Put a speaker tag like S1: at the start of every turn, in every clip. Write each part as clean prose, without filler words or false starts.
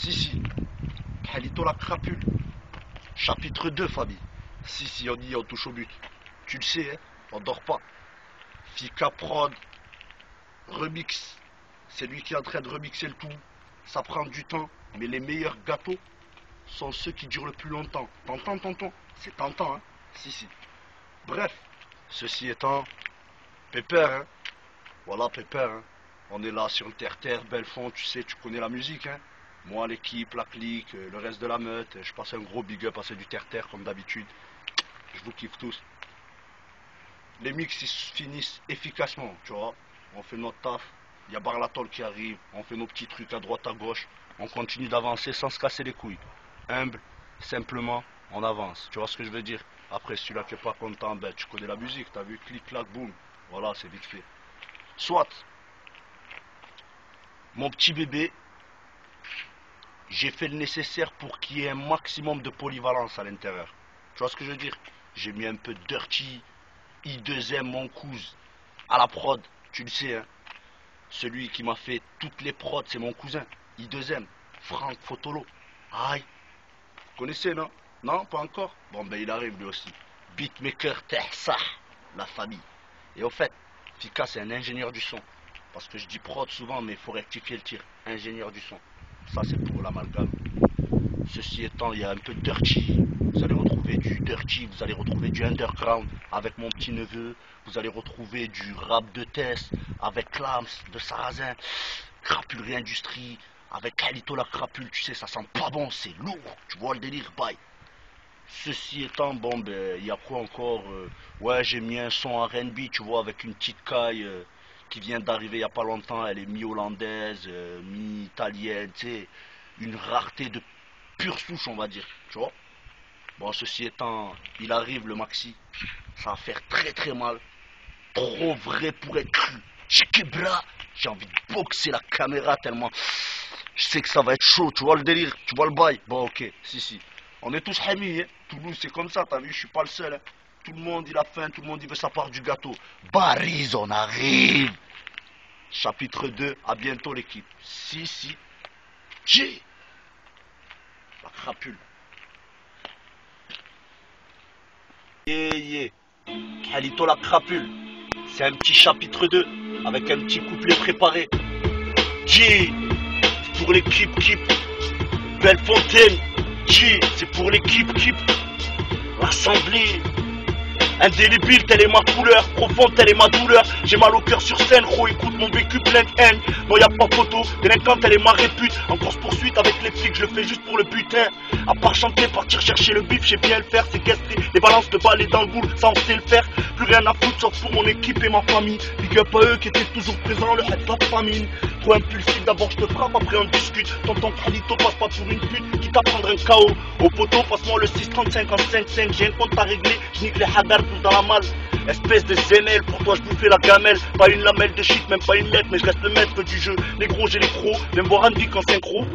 S1: Si. Khalito la crapule. Chapitre 2, famille. Si, on y est, on touche au but. Tu le sais, hein, on dort pas. Fika Prod, remix. C'est lui qui est en train de remixer le tout. Ça prend du temps, mais les meilleurs gâteaux sont ceux qui durent le plus longtemps. T'entends, tonton? C'est tentant, hein? Si. Bref, ceci étant, Pépère, hein? Voilà, Pépère, hein? On est là sur le terre-terre, Belfond, tu sais, tu connais la musique, hein? Moi, l'équipe, la clique, le reste de la meute, je passe un gros big up à ceux du terre-terre comme d'habitude. Je vous kiffe tous. Les mix ils finissent efficacement, tu vois. On fait notre taf, il y a Barlatol qui arrive, on fait nos petits trucs à droite, à gauche. On continue d'avancer sans se casser les couilles. Humble, simplement, on avance. Tu vois ce que je veux dire? Après, celui-là qui est pas content, ben tu connais la musique, t'as vu, clic, clac, boum. Voilà, c'est vite fait. Soit, mon petit bébé, j'ai fait le nécessaire pour qu'il y ait un maximum de polyvalence à l'intérieur. Tu vois ce que je veux dire? J'ai mis un peu de dirty, I2M, mon cousin, à la prod, tu le sais, hein. Celui qui m'a fait toutes les prods, c'est mon cousin, I2M, Franck Fotolo. Aïe, vous connaissez, non? Non, pas encore? Bon, ben il arrive lui aussi. Beatmaker Tehsah, la famille. Et au fait, Fika, c'est un ingénieur du son. Parce que je dis prod souvent, mais il faut rectifier le tir. Ingénieur du son. Ça, c'est pour l'amalgame. Ceci étant, il y a un peu de dirty. Vous allez retrouver du dirty, vous allez retrouver du underground avec mon petit neveu. Vous allez retrouver du rap de Tess avec Clams de Sarrazin. Crapulerie Industrie avec Khalito la crapule. Tu sais, ça sent pas bon, c'est lourd. Tu vois le délire, bye. Ceci étant, bon, ben, il y a quoi encore? Ouais, j'ai mis un son R&B, tu vois, avec une petite caille qui vient d'arriver il n'y a pas longtemps. Elle est mi-hollandaise, mi-italienne, tu sais. Une rareté de pure souche, on va dire, tu vois. Bon, ceci étant, il arrive le maxi. Ça va faire très très mal. Trop vrai pour être cru. Chikebra, j'ai envie de boxer la caméra tellement je sais que ça va être chaud, tu vois le délire, tu vois le bail. Bon, ok, si. On est tous amis, hein. Toulouse, c'est comme ça, t'as vu, je suis pas le seul, hein. Tout le monde, il a faim, tout le monde, il veut sa part du gâteau. Barise, on arrive. Chapitre 2, à bientôt l'équipe. Si. J. La crapule. Yeah. Khalito la crapule. C'est un petit chapitre 2, avec un petit couplet préparé. J. C'est pour l'équipe, Bellefontaine. J. C'est pour l'équipe, l'assemblée. Indélébile, telle est ma couleur, profonde, telle est ma douleur. J'ai mal au cœur sur scène, gros, écoute mon vécu plein de haine. Non, y a pas photo, délinquante, elle est ma répute. En course poursuite avec les flics, je le fais juste pour le butin. À part chanter, partir chercher le bif, j'ai bien le faire, séquestrer les balances de balais dans le boule, ça on sait le faire. Plus rien à foutre, sauf pour mon équipe et ma famille. Big up à eux qui étaient toujours présents, le head top famine. Trop impulsif, d'abord je te frappe, après on discute. Tonton Khalito passe pas pour une pute, quitte à prendre un KO. Au poteau, passe-moi le 635 en 5-5, j'ai un compte à régler, je nique les hadars tous dans la malle. Espèce de zénel, pour toi je bouffais la gamelle. Pas une lamelle de shit, même pas une lettre, mais je reste le maître du jeu. Les gros, j'ai les pros, même voir Andy qu'en synchro.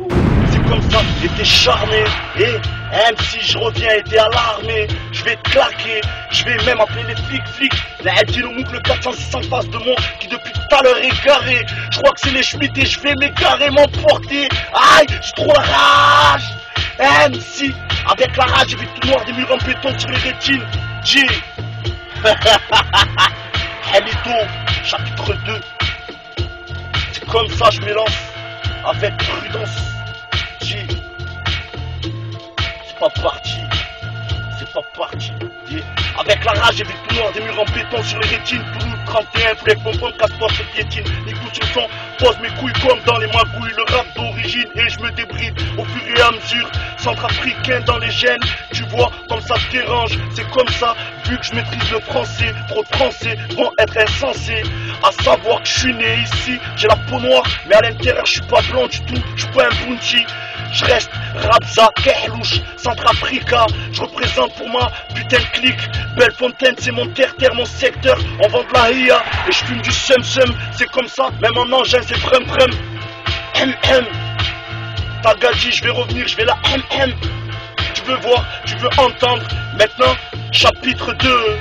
S1: C'est comme ça, j'étais charmé. Et même si je reviens et t'es alarmé, je vais te claquer, je vais même appeler les flics. La Edil Mouk, le 406 en face de moi, qui depuis tout à l'heure est garé. Je crois que c'est les Schmitt et je vais m'égarer, m'emporter. Aïe, j'ai trop la rage. MC, avec la rage, j'ai vu tout noir, des murs en béton sur les rétines. J. Khalito, chapitre 2. C'est comme ça je m'élance, avec prudence. J. C'est pas parti. Yeah. Avec la rage, j'ai vu tout noir, des murs en béton sur les rétines. Toulouse 31, flèche, bonbonne, casse-toi, se piétine. Les coups sur son, pose mes couilles comme dans les magouilles. Le rap d'origine et je me débride au fur et à mesure. Centrafricain dans les gènes, tu vois, comme ça te dérange. C'est comme ça, vu que je maîtrise le français. Trop de français vont être insensés. À savoir que je suis né ici, j'ai la peau noire, mais à l'intérieur je suis pas blanc du tout, je suis pas un bounty. Je reste Rabza, Kehlouch, Centrafrica. Je représente pour ma putain de clique. Bellefontaine, c'est mon terre-terre, mon secteur. On vend de la hiya et je fume du sum-sum. C'est comme ça, même en engin, c'est frem-frem. T'as gadji, je vais revenir, je vais la Tu veux voir, tu veux entendre. Maintenant, chapitre 2.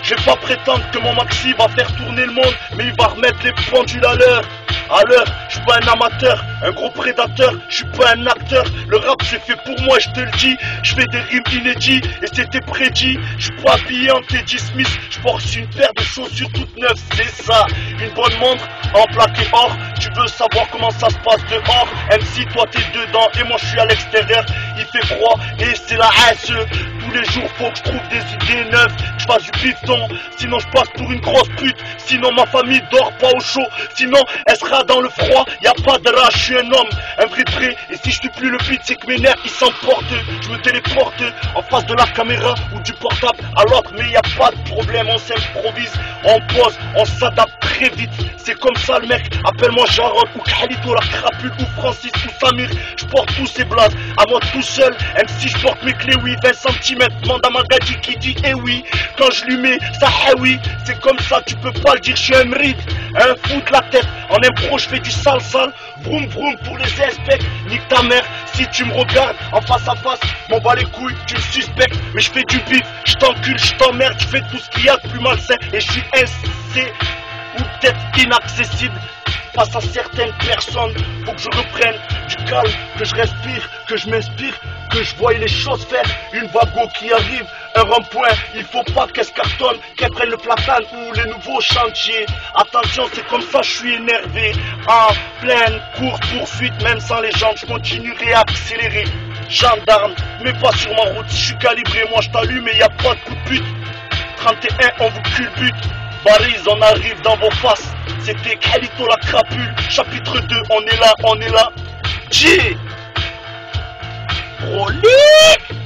S1: Je vais pas prétendre que mon maxi va faire tourner le monde, mais il va remettre les pendules à l'heure. à l'heure. Je suis pas un amateur, un gros prédateur, je suis pas un acteur. Le rap c'est fait pour moi, je te le dis. Je fais des rimes inédits et c'était prédit. Je suis pas habillé en Teddy Smith, je porte une paire de chaussures toutes neuves, c'est ça. Une bonne montre en plaqué or. Tu veux savoir comment ça se passe dehors? MC, toi t'es dedans et moi je suis à l'extérieur. Il fait froid et c'est la SE. Tous les jours faut que je trouve des idées neuves, que je fasse du piston, sinon je passe pour une grosse pute. Sinon ma famille dort pas au chaud, sinon elle sera dans le froid. Y a pas de rage, je suis un homme, un vrai de vrai. Et si je suis plus le beat, c'est que mes nerfs ils s'emportent. Je me téléporte en face de la caméra ou du portable à l'autre. Mais y a pas de problème, on s'improvise, on pose, on s'adapte très vite. C'est comme ça le mec, appelle-moi Jarod ou Khalito la crapule ou Francis ou Samir. Je porte tous ces blazes à moi tout seul. Même si je porte mes clés, oui, 20 cm. Demande à Magadji qui dit eh oui. Quand je lui mets ça, eh oui. C'est comme ça, tu peux pas le dire, je suis un mride. Un fou de la tête, en impro je fais du sale sale. Vroom vroom pour les inspects. Nique ta mère, si tu me regardes en face à face, m'en bats les couilles, tu me suspectes. Mais je fais du bif, je t'encule, je t'emmerde. Je fais tout ce qu'il y a de plus malsain. Et je suis SC ou peut-être inaccessible face à certaines personnes. Faut que je reprenne du calme, que je respire, que je m'inspire, que je voie les choses faire. Une wagon qui arrive, un rond-point, il faut pas qu'elle se cartonne, qu'elle prenne le platane ou les nouveaux chantiers. Attention, c'est comme ça, je suis énervé. En pleine course poursuite, même sans les jambes, je continuerai à accélérer. Gendarme, mais pas sur ma route, si je suis calibré, moi je t'allume et y a pas de coup de pute. 31, on vous culbute. Barise, on arrive dans vos faces. C'était Khalito la crapule. Chapitre 2, on est là, on est là. J. Prolique.